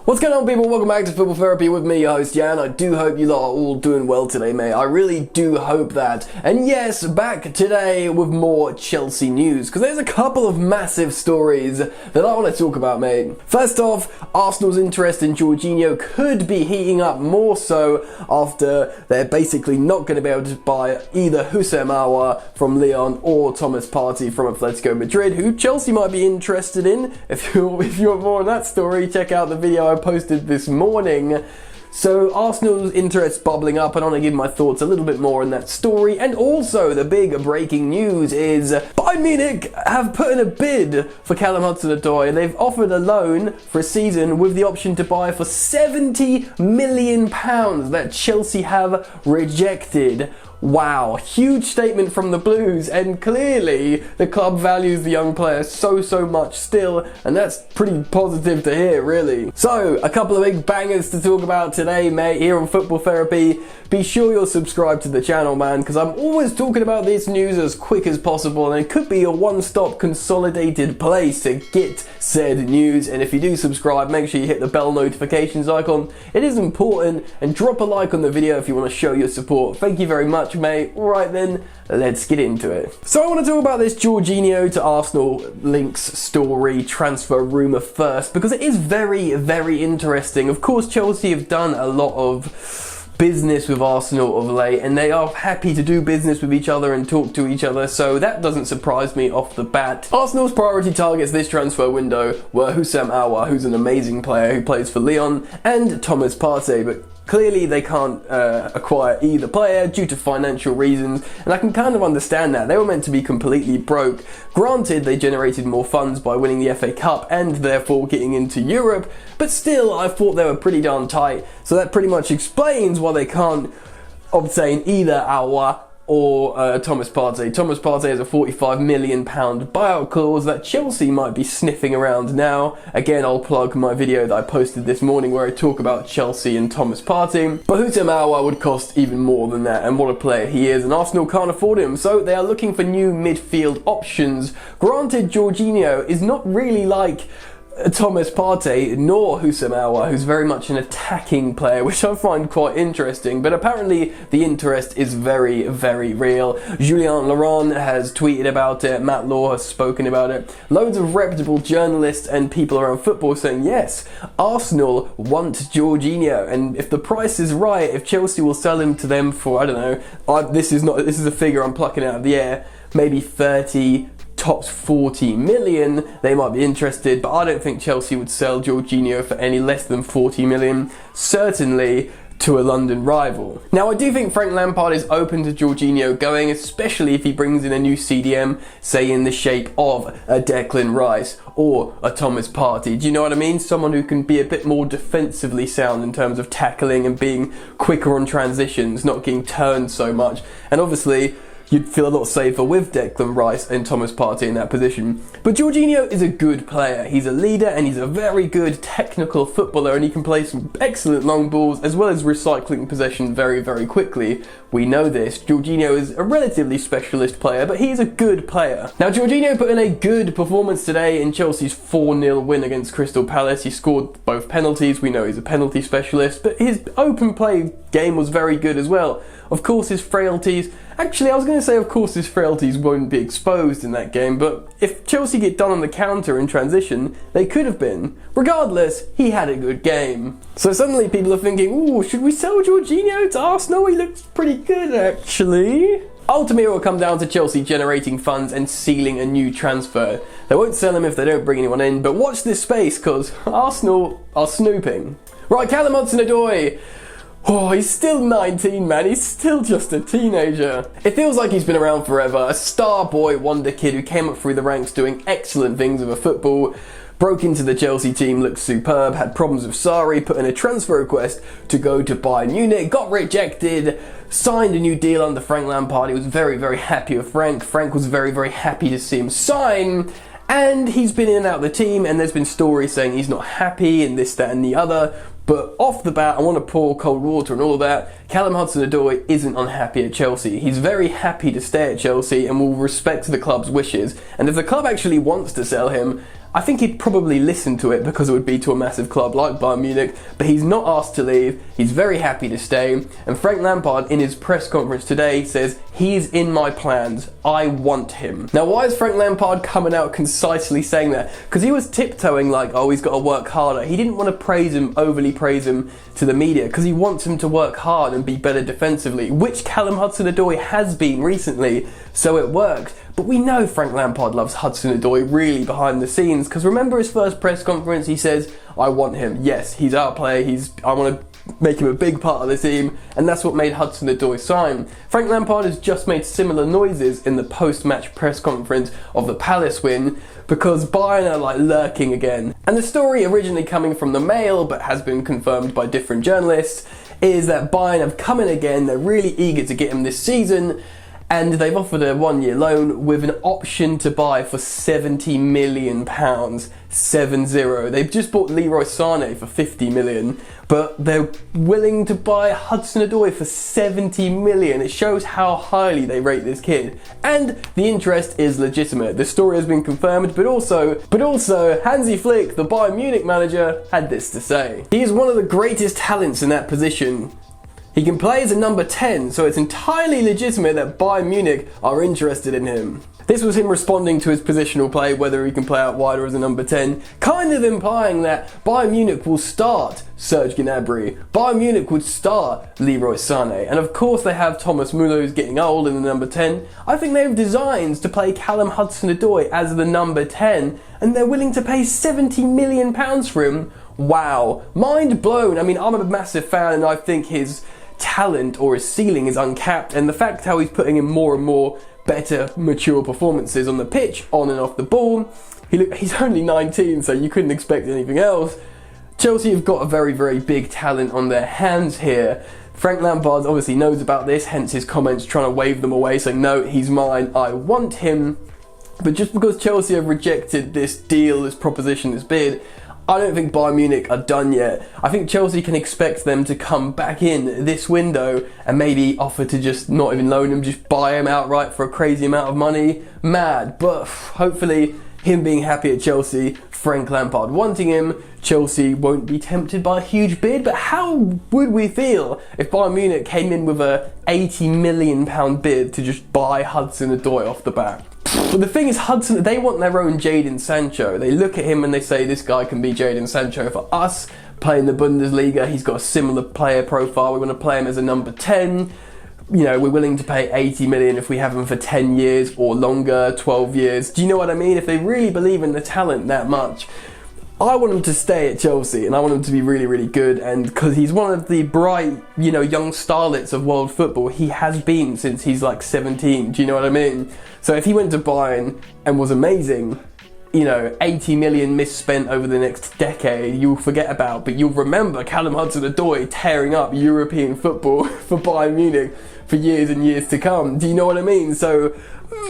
What's going on, people? Welcome back to Football Therapy with me, your host Jan. I do hope you lot are all doing well today, mate. I really do hope that. And yes, back today with more Chelsea news, because there's a couple of massive stories that I want to talk about, mate. First off, Arsenal's interest in Georginio could be heating up more so after they're basically not going to be able to buy either Hudson-Odoi from Lyon or Thomas Partey from Atletico Madrid, who Chelsea might be interested in. If you want more on that story, check out the video I posted this morning. So Arsenal's interest bubbling up, and I want to give my thoughts a little bit more on that story. And also the big breaking news is Bayern Munich have put in a bid for Callum Hudson-Odoi. They've offered a loan for a season with the option to buy for £70 million that Chelsea have rejected. Wow, huge statement from the Blues, and clearly the club values the young player so much still, and that's pretty positive to hear, really. So, a couple of big bangers to talk about today, mate, here on Football Therapy. Be sure you're subscribed to the channel, man, because I'm always talking about this news as quick as possible, and it could be a one-stop consolidated place to get said news. And if you do subscribe, make sure you hit the bell notifications icon. It is important, and drop a like on the video if you want to show your support. Thank you very much, mate. Alright then, let's get into it. So I want to talk about this Georginio to Arsenal links story transfer rumour first, because it is very interesting. Of course, Chelsea have done a lot of business with Arsenal of late, and they are happy to do business with each other and talk to each other, so that doesn't surprise me off the bat. Arsenal's priority targets this transfer window were Hudson-Odoi, who's an amazing player who plays for Lyon, and Thomas Partey, but clearly they can't acquire either player due to financial reasons, and I can kind of understand that. They were meant to be completely broke. Granted, they generated more funds by winning the FA Cup and therefore getting into Europe, but still I thought they were pretty darn tight, so that pretty much explains why they can't obtain either Odoi or Thomas Partey. Thomas Partey has a £45 million buyout clause that Chelsea might be sniffing around now. Again, I'll plug my video that I posted this morning where I talk about Chelsea and Thomas Partey. But Hudson-Odoi would cost even more than that, and what a player he is, and Arsenal can't afford him, so they are looking for new midfield options. Granted, Georginio is not really like Thomas Partey nor Hudson-Odoi, who's very much an attacking player, which I find quite interesting, but apparently the interest is very real. Julien Laurent has tweeted about it, Matt Law has spoken about it, loads of reputable journalists and people around football saying yes, Arsenal want Georginio, and if the price is right, if Chelsea will sell him to them for, I don't know, this is a figure I'm plucking out of the air, maybe 30 tops 40 million, they might be interested, but I don't think Chelsea would sell Georginio for any less than 40 million, certainly to a London rival. Now, I do think Frank Lampard is open to Georginio going, especially if he brings in a new CDM, say in the shape of a Declan Rice or a Thomas Partey. Do you know what I mean? Someone who can be a bit more defensively sound in terms of tackling and being quicker on transitions, not getting turned so much. And obviously, you'd feel a lot safer with Declan Rice and Thomas Partey in that position. But Georginio is a good player. He's a leader and he's a very good technical footballer, and he can play some excellent long balls as well as recycling possession very quickly. We know this. Georginio is a relatively specialist player, but he's a good player. Now, Georginio put in a good performance today in Chelsea's 4-0 win against Crystal Palace. He scored both penalties. We know he's a penalty specialist, but his open play game was very good as well. Of course, his frailties, actually I was going to say of course his frailties won't be exposed in that game, but if Chelsea get done on the counter in transition, they could have been. Regardless, he had a good game. So suddenly people are thinking, ooh, should we sell Georginio to Arsenal? He looks pretty good actually. Ultimately, it will come down to Chelsea generating funds and sealing a new transfer. They won't sell him if they don't bring anyone in, but watch this space because Arsenal are snooping. Right, Callum Hudson-Odoi. Oh, he's still 19, man. He's still just a teenager. It feels like he's been around forever. A star boy wonder kid who came up through the ranks doing excellent things with a football, broke into the Chelsea team, looked superb, had problems with Sarri, put in a transfer request to go to Bayern Munich, got rejected, signed a new deal under Frank Lampard. He was very happy with Frank. Frank was very happy to see him sign. And he's been in and out of the team, and there's been stories saying he's not happy and this, that and the other. But off the bat, I want to pour cold water and all that. Callum Hudson-Odoi isn't unhappy at Chelsea. He's very happy to stay at Chelsea and will respect the club's wishes. And if the club actually wants to sell him, I think he'd probably listen to it because it would be to a massive club like Bayern Munich, but he's not asked to leave. He's very happy to stay. And Frank Lampard, in his press conference today, says, "He's in my plans. I want him." Now, why is Frank Lampard coming out concisely saying that? Because he was tiptoeing like, oh, he's got to work harder. He didn't want to praise him, overly praise him to the media, because he wants him to work hard and be better defensively, which Callum Hudson-Odoi has been recently, so it worked. But we know Frank Lampard loves Hudson-Odoi really behind the scenes, because remember his first press conference, he says, I want him. Yes, he's our player, I want to make him a big part of the team, and that's what made Hudson-Odoi sign. Frank Lampard has just made similar noises in the post-match press conference of the Palace win, because Bayern are like lurking again. And the story, originally coming from the Mail but has been confirmed by different journalists, is that Bayern have come in again. They're really eager to get him this season, and they've offered a 1-year loan with an option to buy for £70 million. 7-0. They've just bought Leroy Sane for 50 million, but they're willing to buy Hudson-Odoi for 70 million. It shows how highly they rate this kid. And the interest is legitimate. The story has been confirmed, but also Hansi Flick, the Bayern Munich manager, had this to say. He is one of the greatest talents in that position. He can play as a number 10, so it's entirely legitimate that Bayern Munich are interested in him. This was him responding to his positional play, whether he can play out wide or as a number 10, kind of implying that Bayern Munich will start Serge Gnabry, Bayern Munich would start Leroy Sane, and of course they have Thomas Müller, who's getting old, in the number 10. I think they have designs to play Callum Hudson-Odoi as the number 10, and they're willing to pay £70 million for him. Wow, mind blown. I mean, I'm a massive fan, and I think his talent or his ceiling is uncapped, and the fact how he's putting in more and more better, mature performances on the pitch, on and off the ball. He's only 19, so you couldn't expect anything else. Chelsea have got a very, very big talent on their hands here. Frank Lampard obviously knows about this, hence his comments trying to wave them away, saying, no, he's mine, I want him. But just because Chelsea have rejected this deal, this proposition, this bid, I don't think Bayern Munich are done yet. I think Chelsea can expect them to come back in this window and maybe offer to just not even loan him, just buy him outright for a crazy amount of money. Mad, but hopefully him being happy at Chelsea, Frank Lampard wanting him, Chelsea won't be tempted by a huge bid. But how would we feel if Bayern Munich came in with a £80 million bid to just buy Hudson-Odoi off the bat? But the thing is, they want their own Jadon Sancho. They look at him and they say, this guy can be Jadon Sancho for us, playing the Bundesliga. He's got a similar player profile. We want to play him as a number 10. You know, we're willing to pay 80 million if we have him for 10 years or longer, 12 years. Do you know what I mean? If they really believe in the talent that much, I want him to stay at Chelsea, and I want him to be really, really good, and because he's one of the bright, you know, young starlets of world football. He has been since he's like 17, do you know what I mean? So if he went to Bayern and was amazing, you know, 80 million misspent over the next decade, you'll forget about, but you'll remember Callum Hudson-Odoi tearing up European football for Bayern Munich for years and years to come. Do you know what I mean? So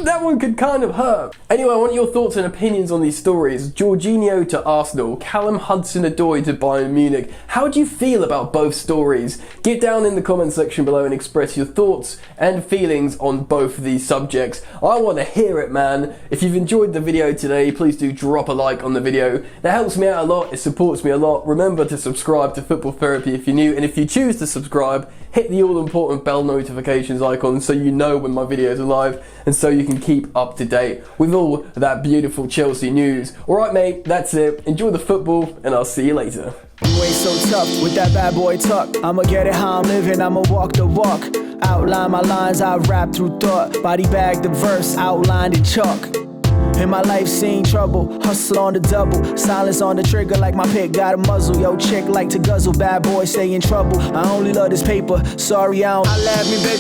that one could kind of hurt. Anyway, I want your thoughts and opinions on these stories. Georginio to Arsenal, Callum Hudson-Odoi to Bayern Munich. How do you feel about both stories? Get down in the comment section below and express your thoughts and feelings on both of these subjects. I want to hear it, man. If you've enjoyed the video today, please do drop a like on the video. That helps me out a lot, it supports me a lot. Remember to subscribe to Football Therapy if you're new, and if you choose to subscribe, hit the all-important bell notifications icon so you know when my videos are live, and so you can keep up to date with all that beautiful Chelsea news. Alright mate, that's it. Enjoy the football, and I'll see you later. You ain't so tough with that bad boy tuck. I'ma get it how I'm living, I'ma walk the walk. Outline my lines, I rap through thought. Body bag the verse, outlined in chalk. In my life seen trouble, hustle on the double. Silence on the trigger like my pick got a muzzle. Yo chick like to guzzle, bad boy stay in trouble. I only love this paper, sorry I don't. I laugh me baby.